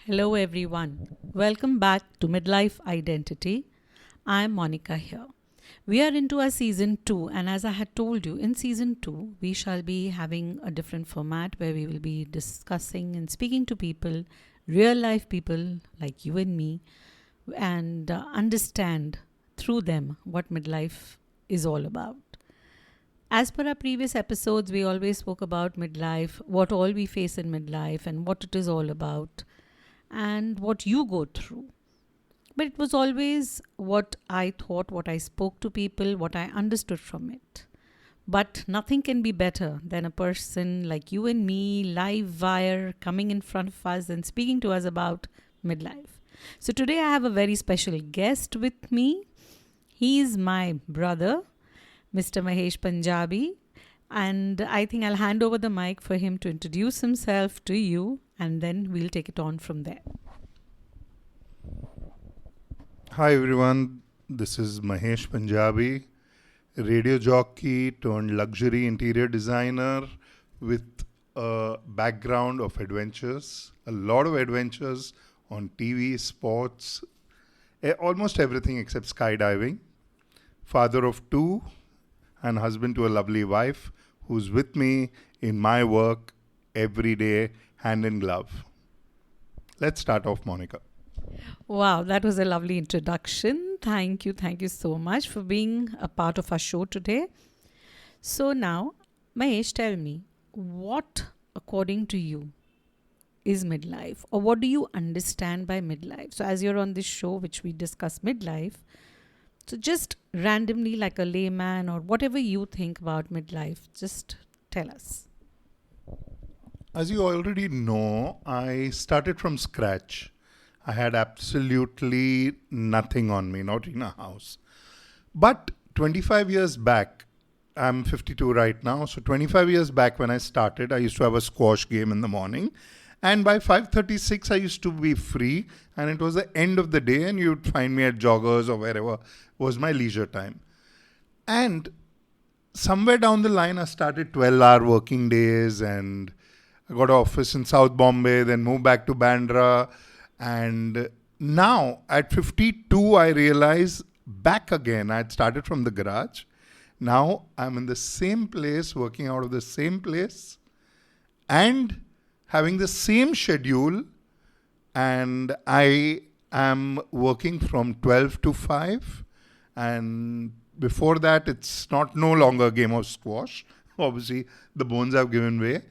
Hello, everyone. Welcome back to Midlife Identity. I'm Monica here. We are into our season 2, and as I had told you, in season 2, we shall be having a different format where we will be discussing and speaking to people, real life people like you and me, and understand through them what midlife is all about. As per our previous episodes, we always spoke about midlife, what all we face in midlife, and what it is all about and what you go through. But it was always what I thought, what I spoke to people, what I understood from it. But nothing can be better than a person like you and me, live wire, coming in front of us and speaking to us about midlife. So today I have a very special guest with me. He is my brother, Mr. Mahesh Punjabi. And I think I'll hand over the mic for him to introduce himself to you, and then we'll take it on from there. Hi everyone, this is Mahesh Punjabi, radio jockey turned luxury interior designer with a background of adventures, a lot of adventures on TV, sports, almost everything except skydiving. Father of two and husband to a lovely wife who's with me in my work every day, hand in glove. Let's start off, Monica. Wow, that was a lovely introduction. Thank you. Thank you so much for being a part of our show today. So, now, Mahesh, tell me, what, according to you, is midlife? Or what do you understand by midlife? So, as you're on this show, which we discuss midlife, so just randomly, like a layman or whatever you think about midlife, just tell us. As you already know, I started from scratch. I had absolutely nothing on me, not in a house. But 25 years back, I'm 52 right now, so 25 years back when I started, I used to have a squash game in the morning. And by 5:36, I used to be free, and it was the end of the day, and you'd find me at joggers or wherever was my leisure time. And somewhere down the line, I started 12-hour working days, and I got an office in South Bombay, then moved back to Bandra. And now at 52, I realize back again, I had started from the garage. Now I'm in the same place, working out of the same place, and having the same schedule. And I am working from 12 to 5. And before that, it's not no longer a game of squash. Obviously, the bones have given way.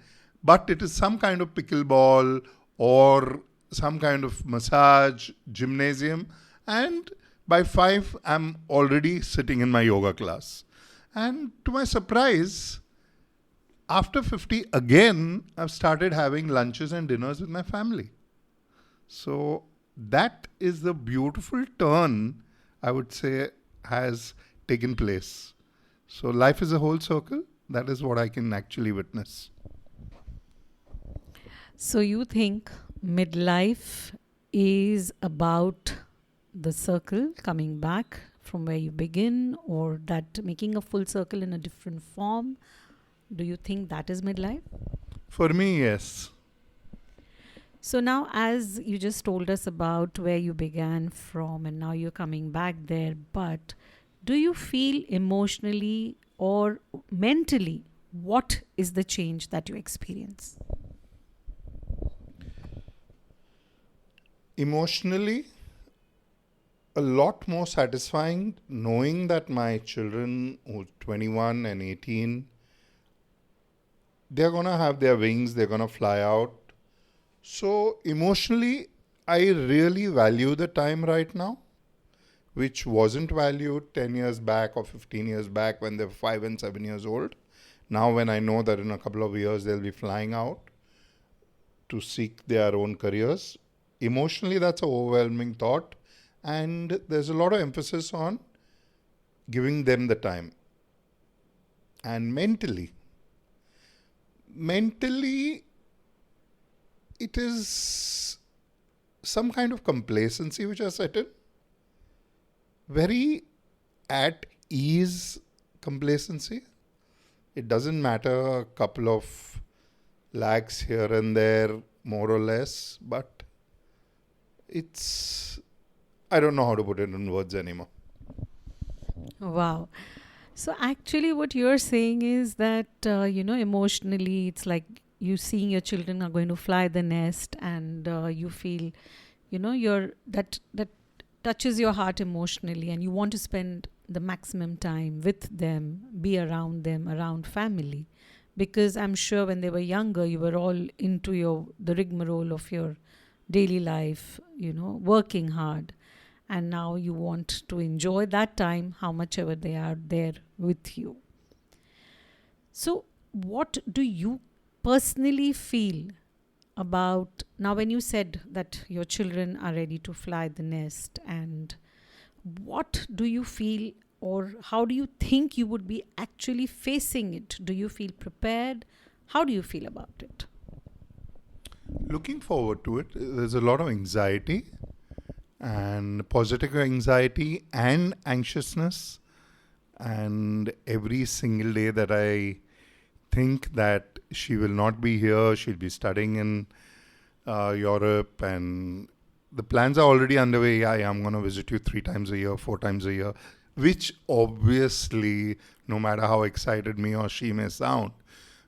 But it is some kind of pickleball or some kind of massage, gymnasium. And by 5, I'm already sitting in my yoga class. And to my surprise, after 50, again, I've started having lunches and dinners with my family. So that is the beautiful turn, I would say, has taken place. So life is a whole circle. That is what I can actually witness. So, you think midlife is about the circle coming back from where you begin, or that making a full circle in a different form? Do you think that is midlife? For me, yes. So, now as you just told us about where you began from and now you're coming back there, but do you feel emotionally or mentally what is the change that you experience? Emotionally, a lot more satisfying knowing that my children, who are 21 and 18, they're going to have their wings, they're going to fly out. So emotionally, I really value the time right now, which wasn't valued 10 years back or 15 years back when they were 5 and 7 years old. Now, when I know that in a couple of years they'll be flying out to seek their own careers, emotionally, that's an overwhelming thought. And there's a lot of emphasis on giving them the time. And mentally, it is some kind of complacency which has set in. Very at ease complacency. It doesn't matter a couple of lakhs here and there, more or less, but It's, I don't know how to put it in words anymore. Wow. So actually, what you're saying is that emotionally, it's like you seeing your children are going to fly the nest, and you feel, you're that touches your heart emotionally, and you want to spend the maximum time with them, be around them, around family, because I'm sure when they were younger, you were all into the rigmarole of your daily life, working hard, and now you want to enjoy that time how much ever they are there with you. So what do you personally feel about now when you said that your children are ready to fly the nest, and what do you feel, or how do you think you would be actually facing it? Do you feel prepared? How do you feel about it? Looking forward to it, there's a lot of anxiety and positive anxiety and anxiousness. And every single day that I think that she will not be here, she'll be studying in Europe, and the plans are already underway. Yeah, I'm going to visit you 3 times a year, 4 times a year, which obviously, no matter how excited me or she may sound,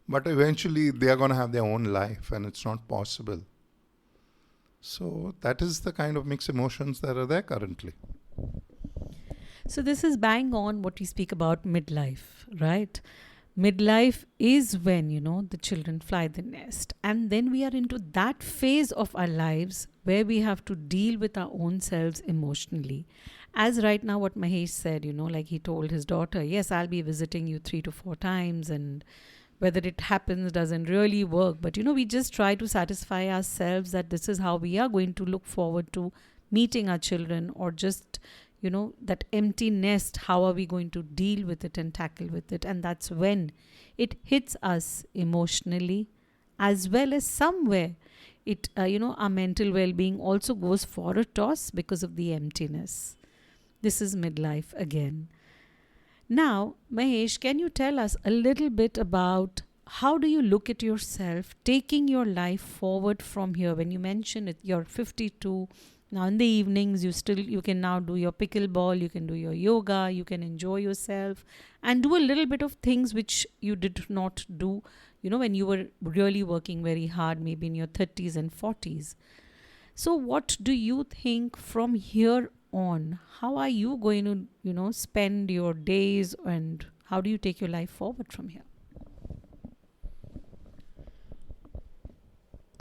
but eventually they are going to have their own life and it's not possible. So that is the kind of mixed emotions that are there currently. So this is bang on what we speak about midlife, right? Midlife is when, the children fly the nest. And then we are into that phase of our lives where we have to deal with our own selves emotionally. As right now, what Mahesh said, like he told his daughter, yes, I'll be visiting you 3 to 4 times, and whether it happens doesn't really work. But, we just try to satisfy ourselves that this is how we are going to look forward to meeting our children, or just that empty nest, how are we going to deal with it and tackle with it? And that's when it hits us emotionally, as well as somewhere it our mental well-being also goes for a toss because of the emptiness. This is midlife again. Now, Mahesh, can you tell us a little bit about how do you look at yourself taking your life forward from here? When you mention it, you're 52. Now in the evenings, you can now do your pickleball, you can do your yoga, you can enjoy yourself and do a little bit of things which you did not do, when you were really working very hard, maybe in your 30s and 40s. So, what do you think from here on? How are you going to, spend your days, and how do you take your life forward from here?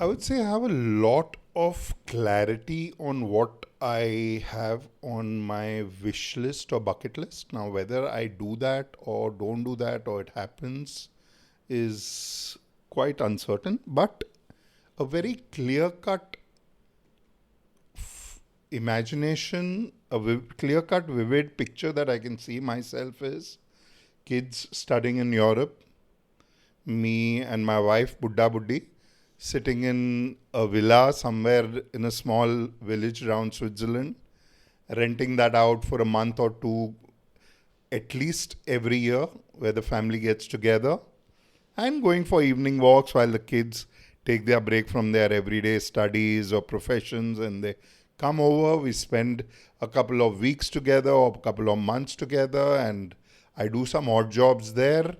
I would say I have a lot of clarity on what I have on my wish list or bucket list. Now, whether I do that or don't do that or it happens is quite uncertain, but a very clear cut imagination, clear cut, vivid picture that I can see myself is kids studying in Europe, me and my wife, Buddha Buddhi, sitting in a villa somewhere in a small village around Switzerland, renting that out for a month or two, at least every year, where the family gets together, and going for evening walks while the kids take their break from their everyday studies or professions, and they come over. We spend a couple of weeks together or a couple of months together, and I do some odd jobs there.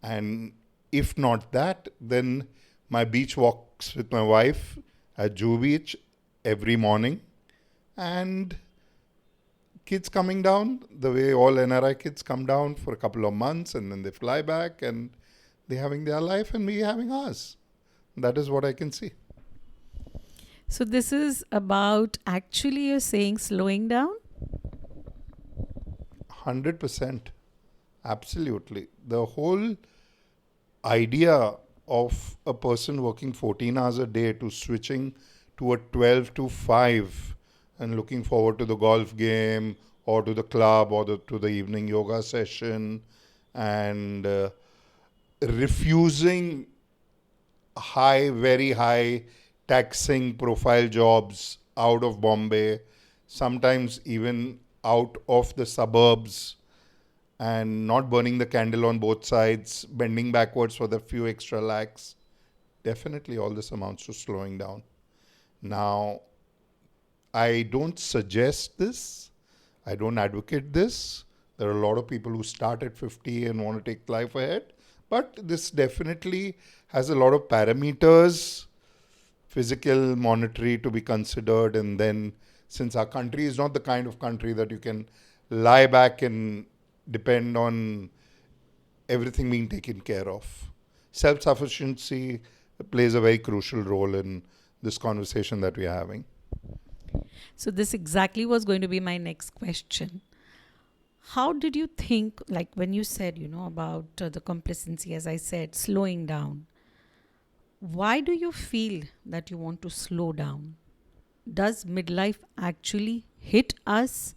And if not that, then my beach walks with my wife at Jew Beach every morning, and kids coming down the way all NRI kids come down for a couple of months and then they fly back and they're having their life and we having ours. That is what I can see. So, this is about actually you're saying slowing down? 100%. Absolutely. The whole idea of a person working 14 hours a day to switching to a 12 to 5 and looking forward to the golf game or to the club or to the evening yoga session and refusing very high taxing profile jobs out of Bombay, sometimes even out of the suburbs, and not burning the candle on both sides, bending backwards for the few extra lakhs. Definitely all this amounts to slowing down. Now, I don't suggest this. I don't advocate this. There are a lot of people who start at 50 and want to take life ahead. But this definitely has a lot of parameters, physical, monetary, to be considered. And then, since our country is not the kind of country that you can lie back and depend on everything being taken care of, self-sufficiency plays a very crucial role in this conversation that we are having. So, this exactly was going to be my next question. How did you think, like when you said, about the complacency, as I said, slowing down? Why do you feel that you want to slow down? Does midlife actually hit us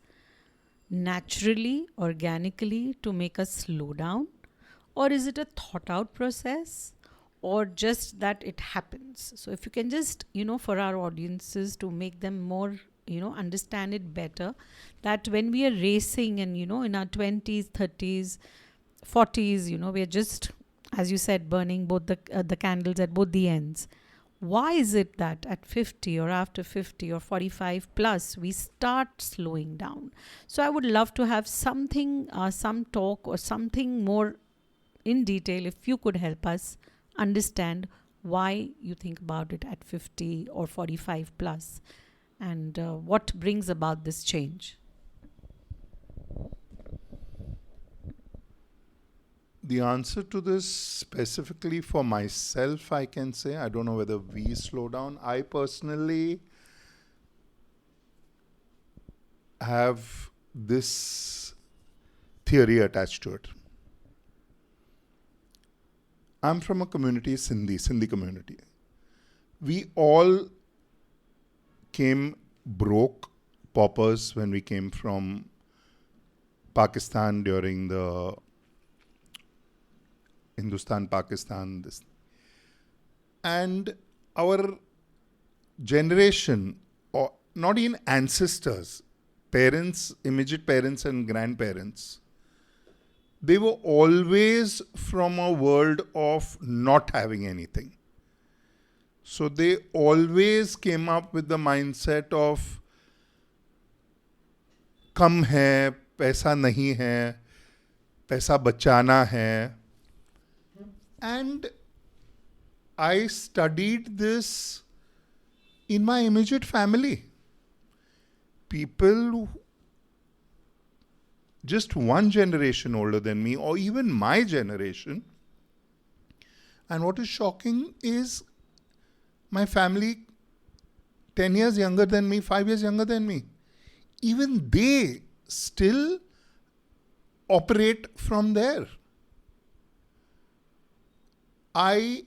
naturally, organically to make us slow down? Or is it a thought out process? Or just that it happens? So, if you can just, for our audiences to make them more, understand it better, that when we are racing and, in our 20s, 30s, 40s, we are just, as you said, burning both the candles at both the ends. Why is it that at 50 or after 50 or 45 plus, we start slowing down? So I would love to have something, some talk or something more in detail, if you could help us understand why you think about it at 50 or 45 plus, and what brings about this change. The answer to this, specifically for myself, I can say, I don't know whether we slow down. I personally have this theory attached to it. I'm from a community, Sindhi community. We all came broke, paupers, when we came from Pakistan during the Hindustan-Pakistan. And our generation, or not even ancestors, parents, immediate parents and grandparents, they were always from a world of not having anything. So they always came up with the mindset of कम है, पैसा नहीं है, पैसा बचाना है. And I studied this in my immediate family. People just one generation older than me, or even my generation. And what is shocking is my family 10 years younger than me, 5 years younger than me. Even they still operate from there. I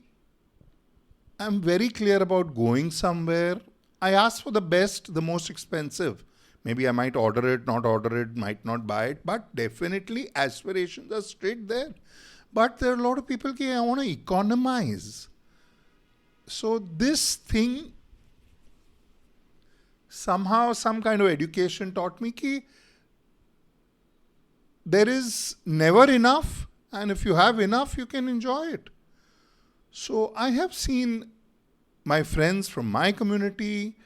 am very clear about going somewhere. I ask for the best, the most expensive. Maybe I might order it, not order it, might not buy it, but definitely aspirations are straight there. But there are a lot of people who I want to economize. So this thing, somehow some kind of education taught me that there is never enough, and if you have enough, you can enjoy it. So I have seen my friends from my community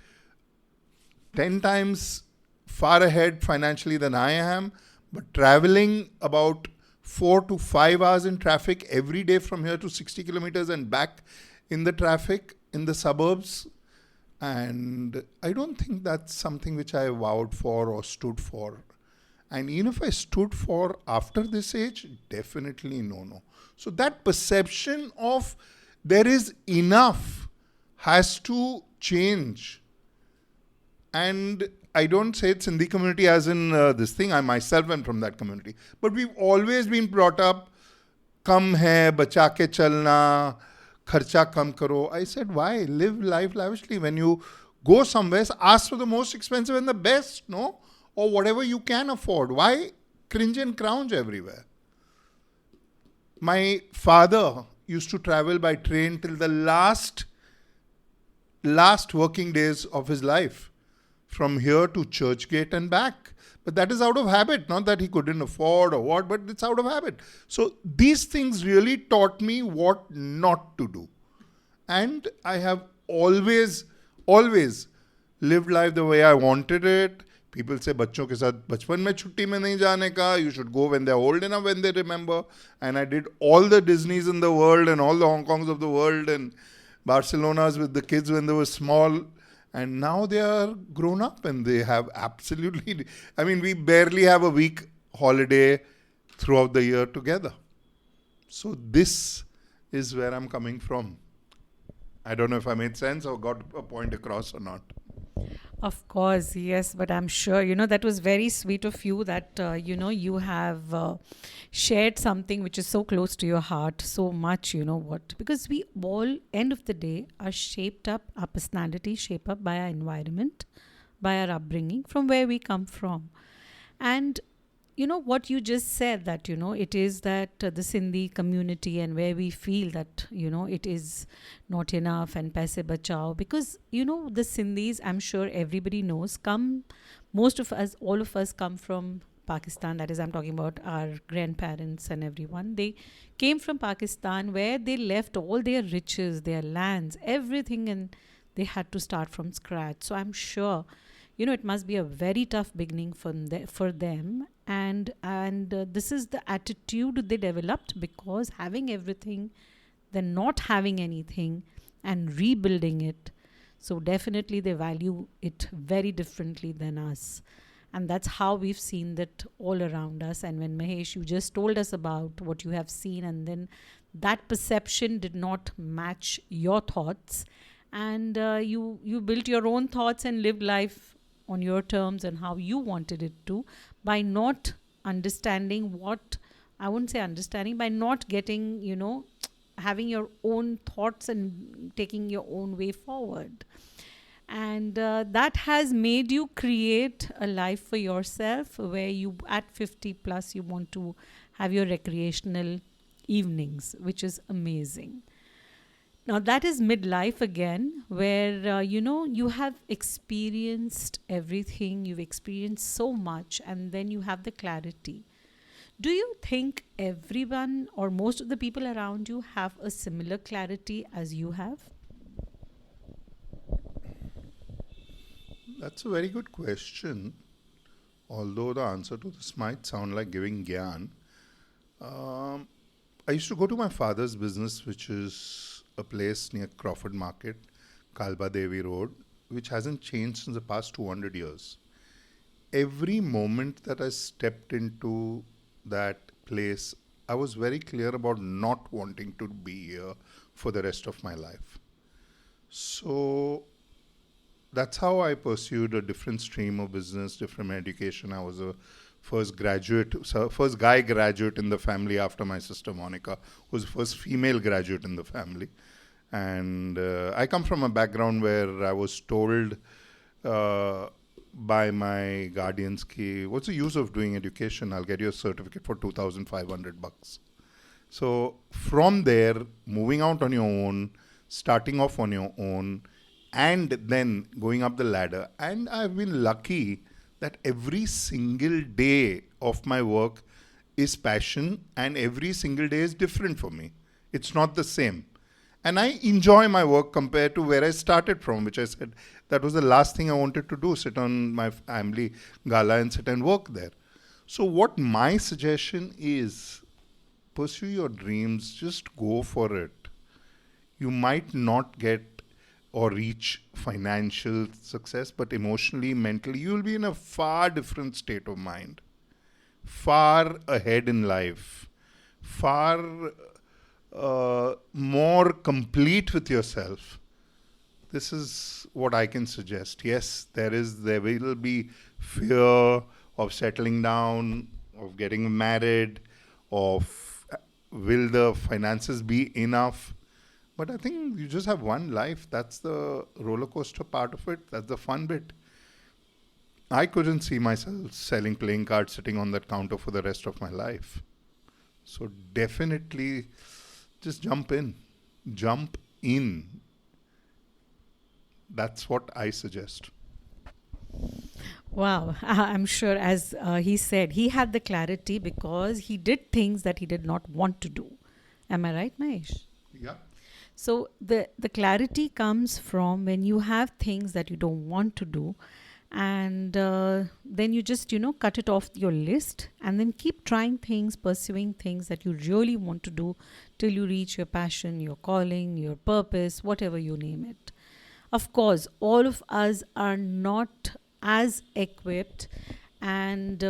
10 times far ahead financially than I am, but traveling about 4 to 5 hours in traffic every day from here to 60 kilometers and back in the traffic in the suburbs. And I don't think that's something which I vowed for or stood for. And even if I stood for after this age, definitely no. So that perception of there is enough has to change. And I don't say it's in the community as in this thing. I myself am from that community. But we've always been brought up, kam hai, bacha ke chalna, kharcha kam karo. I said, why? Live life lavishly. When you go somewhere, ask for the most expensive and the best, no? Or whatever you can afford. Why cringe and crouch everywhere? My father used to travel by train till the last working days of his life, from here to Churchgate and back. But that is out of habit, not that he couldn't afford or what, but it's out of habit. So these things really taught me what not to do. And I have always lived life the way I wanted it. People say बच्चों के साथ बचपन में छुट्टी में नहीं जाने का. You should go when they're old enough, when they remember. And I did all the Disneys in the world and all the Hong Kongs of the world and Barcelonas with the kids when they were small. And now they are grown up and they have absolutely. I mean, we barely have a week holiday throughout the year together. So this is where I'm coming from. I don't know if I made sense or got a point across or not. Of course, yes, but I'm sure, that was very sweet of you that, you have shared something which is so close to your heart, so much, what, because we all, end of the day, are shaped up, our personality shaped up by our environment, by our upbringing, from where we come from. And what you just said, that it is that the Sindhi community, and where we feel that it is not enough and paise bachao, because the Sindhis, I'm sure everybody knows, come, most of us, all of us come from Pakistan. That is, I'm talking about our grandparents and everyone. They came from Pakistan, where they left all their riches, their lands, everything, and they had to start from scratch. So I'm sure it must be a very tough beginning for them. And this is the attitude they developed, because having everything, then not having anything and rebuilding it, so definitely they value it very differently than us. And that's how we've seen that all around us. And when, Mahesh, you just told us about what you have seen, and then that perception did not match your thoughts, and you built your own thoughts and lived life on your terms and how you wanted it to, by not understanding what, I wouldn't say understanding, by not getting, having your own thoughts and taking your own way forward. And that has made you create a life for yourself, where you, at 50 plus, you want to have your recreational evenings, which is amazing. Now, that is midlife again, where, you have experienced everything, you've experienced so much, and then you have the clarity. Do you think everyone or most of the people around you have a similar clarity as you have? That's a very good question. Although the answer to this might sound like giving gyan. Um, I used to go to my father's business, which is a place near Crawford Market, Kalba Devi Road, which hasn't changed since the past 200 years. Every moment that I stepped into that place, I was very clear about not wanting to be here for the rest of my life. So that's how I pursued a different stream of business, different education. I was a first guy graduate in the family after my sister Monica, who was the first female graduate in the family. And I come from a background where I was told by my guardians, ki, what's the use of doing education? I'll get you a certificate for 2,500 bucks. So from there, moving out on your own, starting off on your own, and then going up the ladder. And I've been lucky that every single day of my work is passion, and every single day is different for me. It's not the same. And I enjoy my work compared to where I started from, which I said that was the last thing I wanted to do, sit on my family gala and sit and work there. So what my suggestion is, pursue your dreams, just go for it. You might not get or reach financial success, but emotionally, mentally, you will be in a far different state of mind, far ahead in life, far more complete with yourself. This is what I can suggest. Yes, there will be fear of settling down, of getting married, of will the finances be enough. But I think you just have one life. That's the roller coaster part of it. That's the fun bit. I couldn't see myself selling playing cards sitting on that counter for the rest of my life. So definitely just jump in. Jump in. That's what I suggest. Wow, I'm sure, as he said, he had the clarity because he did things that he did not want to do. Am I right, Mahesh? Yeah. So the clarity comes from when you have things that you don't want to do, and then you just cut it off your list, and then keep trying things, pursuing things that you really want to do till you reach your passion, your calling, your purpose, whatever you name it. Of course, all of us are not as equipped and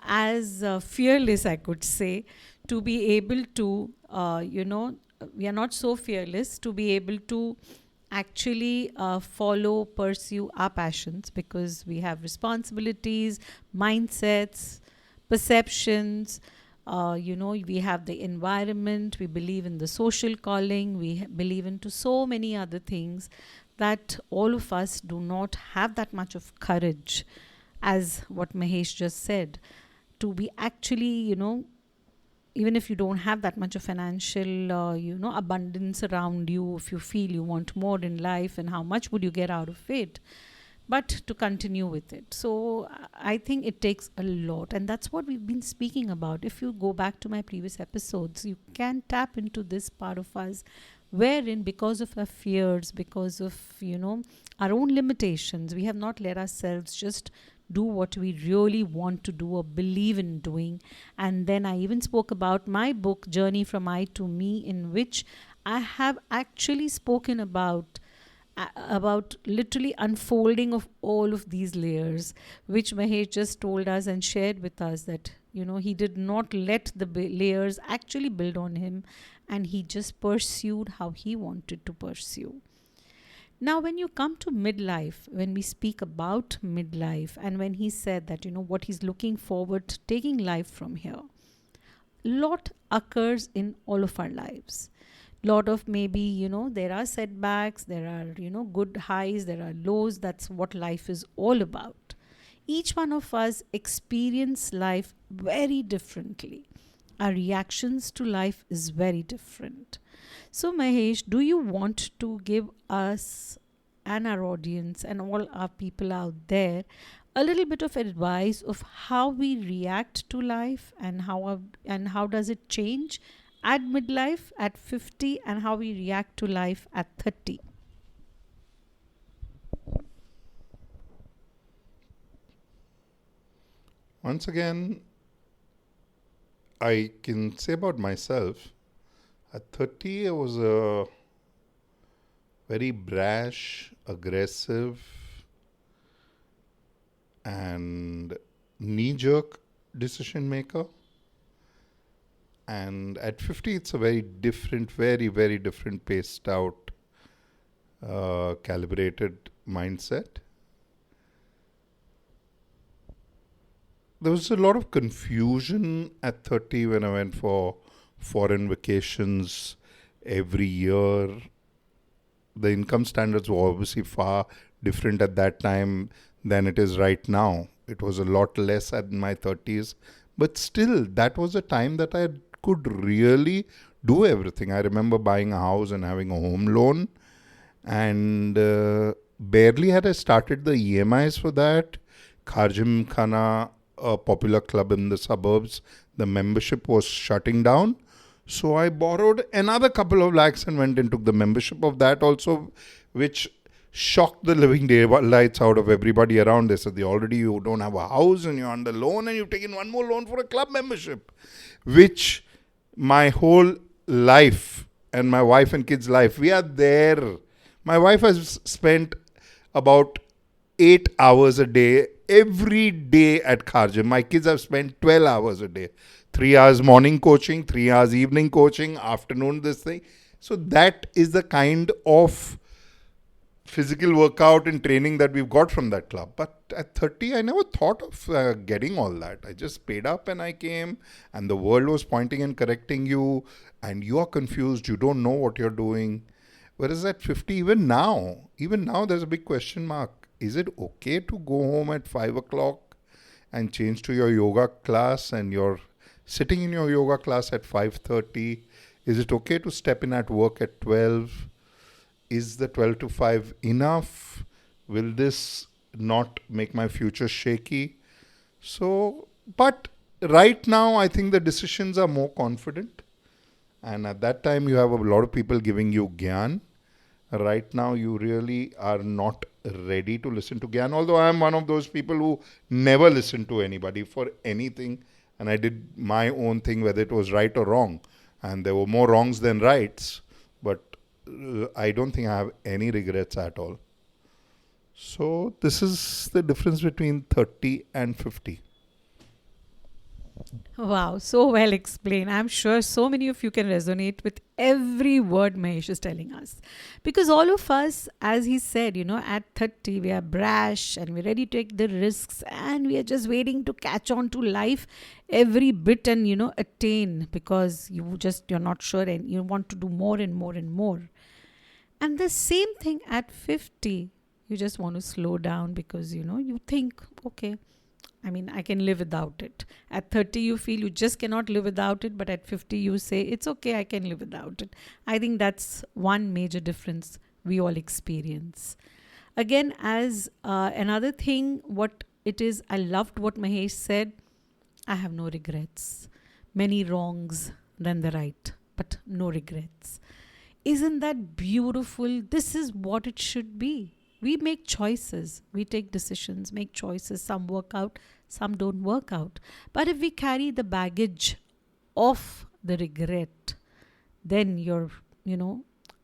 as fearless, I could say, to be able to we are not so fearless to be able to actually follow, pursue our passions, because we have responsibilities, mindsets, perceptions. We have the environment, we believe in the social calling, we believe into so many other things that all of us do not have that much of courage, as what Mahesh just said, to be actually, even if you don't have that much of financial abundance around you, if you feel you want more in life, and how much would you get out of it, but to continue with it. So I think it takes a lot, and that's what we've been speaking about. If you go back to my previous episodes, you can tap into this part of us wherein, because of our fears, because of our own limitations, we have not let ourselves just do what we really want to do or believe in doing. And then I even spoke about my book, Journey from I to Me, in which I have actually spoken about literally unfolding of all of these layers, which Mahesh just told us and shared with us, that he did not let the layers actually build on him, and he just pursued how he wanted to pursue. Now, when you come to midlife, when we speak about midlife, and when he said that, what he's looking forward to taking life from here, lot occurs in all of our lives. Lot of, maybe, there are setbacks, there are, good highs, there are lows. That's what life is all about. Each one of us experience life very differently. Our reactions to life is very different. So, Mahesh, do you want to give us and our audience and all our people out there a little bit of advice of how we react to life, and how does it change at midlife, at 50, and how we react to life at 30? Once again, I can say about myself, at 30, I was a very brash, aggressive, and knee jerk decision maker. And at 50, it's a very different, very, very different, paced out, calibrated mindset. There was a lot of confusion at 30 when I went for foreign vacations every year. The income standards were obviously far different at that time than it is right now. It was a lot less at my 30s, but still, that was a time that I could really do everything. I remember buying a house and having a home loan, and barely had I started the EMIs for that. Kharjim Khana, a popular club in the suburbs, the membership was shutting down. So I borrowed another couple of lakhs and went and took the membership of that also, which shocked the living daylights out of everybody around. They said, you don't have a house and you're under loan, and you've taken one more loan for a club membership, which my whole life and my wife and kids' life, we are there. My wife has spent about 8 hours a day every day at Kharjim. My kids have spent 12 hours a day. 3 hours morning coaching, 3 hours evening coaching, afternoon this thing. So that is the kind of physical workout and training that we've got from that club. But at 30, I never thought of getting all that. I just paid up and I came, and the world was pointing and correcting you, and you are confused. You don't know what you're doing. Whereas at 50, even now, there's a big question mark. Is it okay to go home at 5 o'clock and change to your yoga class, and you're sitting in your yoga class at 5:30? Is it okay to step in at work at 12? Is the 12 to 5 enough? Will this not make my future shaky? So, but right now, I think the decisions are more confident. And at that time, you have a lot of people giving you gyan. Right now, you really are not ready to listen to gyan. Although I am one of those people who never listen to anybody for anything. And I did my own thing, whether it was right or wrong. And there were more wrongs than rights. But I don't think I have any regrets at all. So this is the difference between 30 and 50. Wow, so well explained. I'm sure so many of you can resonate with every word Mahesh is telling us. Because all of us, as he said, at 30, we are brash and we're ready to take the risks and we are just waiting to catch on to life every bit and, attain because you're not sure and you want to do more and more and more. And the same thing at 50, you just want to slow down because, you think, okay, I mean, I can live without it. At 30, you feel you just cannot live without it, but at 50, you say, it's okay, I can live without it. I think that's one major difference we all experience. Again, as another thing, what it is, I loved what Mahesh said. I have no regrets. Many wrongs than the right, but no regrets. Isn't that beautiful? This is what it should be. We make choices, we take decisions, make choices. Some work out, some don't work out. But if we carry the baggage of the regret, then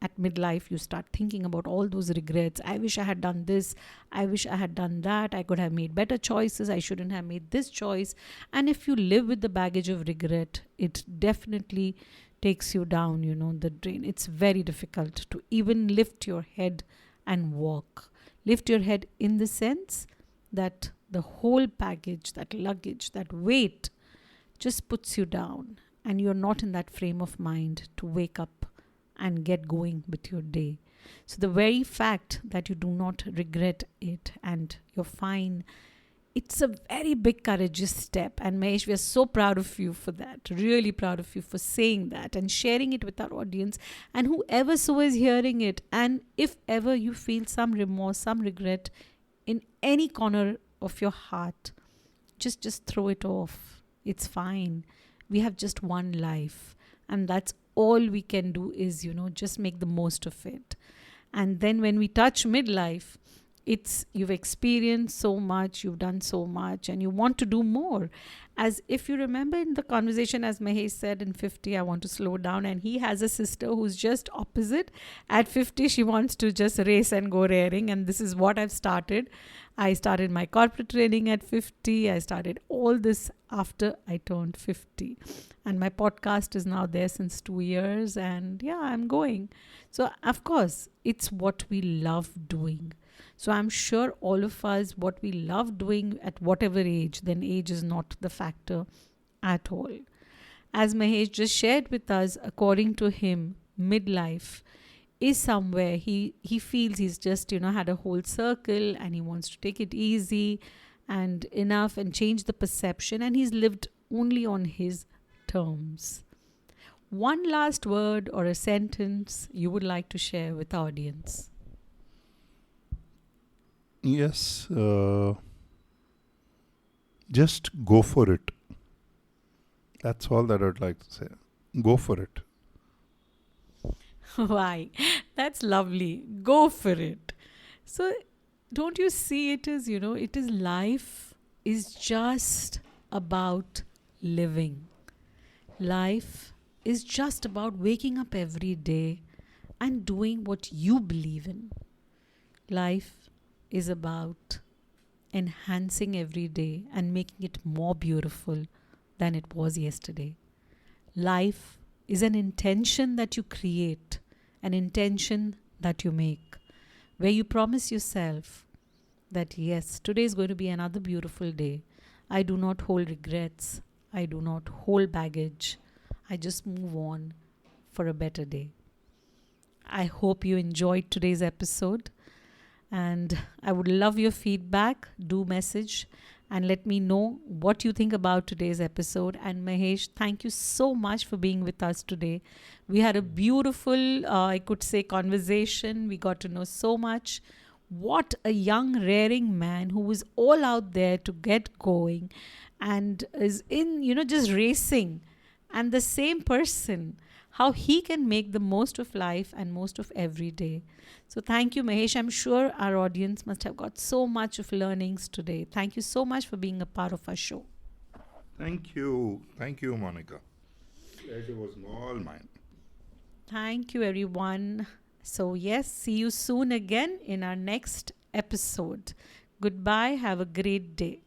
at midlife, you start thinking about all those regrets. I wish I had done this. I wish I had done that. I could have made better choices. I shouldn't have made this choice. And if you live with the baggage of regret, it definitely takes you down, the drain. It's very difficult to even lift your head and walk. Lift your head in the sense that the whole baggage, that luggage, that weight just puts you down and you're not in that frame of mind to wake up and get going with your day. So the very fact that you do not regret it and you're fine, it's a very big courageous step. And Mahesh, we are so proud of you for that. Really proud of you for saying that and sharing it with our audience. And whoever so is hearing it, and if ever you feel some remorse, some regret in any corner of your heart, just throw it off. It's fine. We have just one life. And that's all we can do is, just make the most of it. And then when we touch midlife, it's you've experienced so much, you've done so much, and you want to do more. As if you remember in the conversation, as Mahesh said, in 50, I want to slow down. And he has a sister who's just opposite. At 50, she wants to just race and go raring. And this is what I've started. I started my corporate training at 50. I started all this after I turned 50. And my podcast is now there since 2 years. And yeah, I'm going. So, of course, it's what we love doing. So I'm sure all of us, what we love doing at whatever age, then age is not the factor at all. As Mahesh just shared with us, according to him, midlife is somewhere he feels he's just, had a whole circle and he wants to take it easy and enough and change the perception, and he's lived only on his terms. One last word or a sentence you would like to share with our audience? Yes, just go for it. That's all that I'd like to say. Go for it. Why? That's lovely. Go for it. So, don't you see it is, it is life is just about living. Life is just about waking up every day and doing what you believe in. Life is about enhancing every day and making it more beautiful than it was yesterday. Life is an intention that you create, an intention that you make, where you promise yourself that yes, today is going to be another beautiful day. I do not hold regrets. I do not hold baggage. I just move on for a better day. I hope you enjoyed today's episode. And I would love your feedback. Do message and let me know what you think about today's episode. And Mahesh, thank you so much for being with us today. We had a beautiful, I could say, conversation. We got to know so much. What a young, raring man who is all out there to get going and is in, just racing. And the same person, how he can make the most of life and most of every day. So thank you, Mahesh. I'm sure our audience must have got so much of learnings today. Thank you so much for being a part of our show. Thank you. Thank you, Monica. Pleasure was all mine. Thank you, everyone. So, yes, see you soon again in our next episode. Goodbye. Have a great day.